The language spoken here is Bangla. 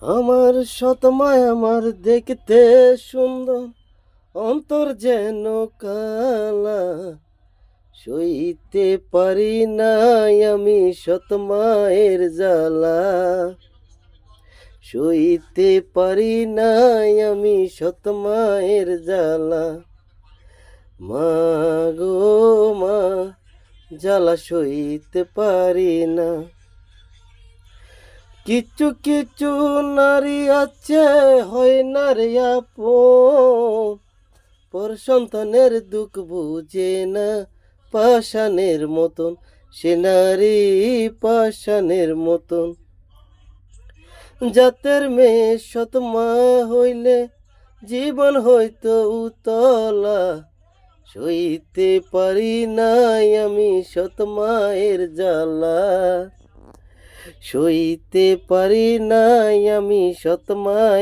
আমার সৎ মায় আমার দেখতে সুন্দর, অন্তর যেন কালা। সইতে পারি নাই আমি সৎ মায়ের জ্বালা। সইতে পারি নাই আমি সৎ মায়ের জ্বালা। মা গো মা, জ্বালা সইতে পারি না। কিছু কিছু নারী আছে হয় না রে আপন, পর সন্তানের দুঃখ বুঝে না। পাষাণের মতন সে নারী, পাষাণের মতন। জাতের মেয়ে সৎ মা হইলে জীবন হইতো উতলা। সইতে পারি নাই আমি সৎ মায়ের জ্বালা। সইতে পারি নাই আমি সৎ মা।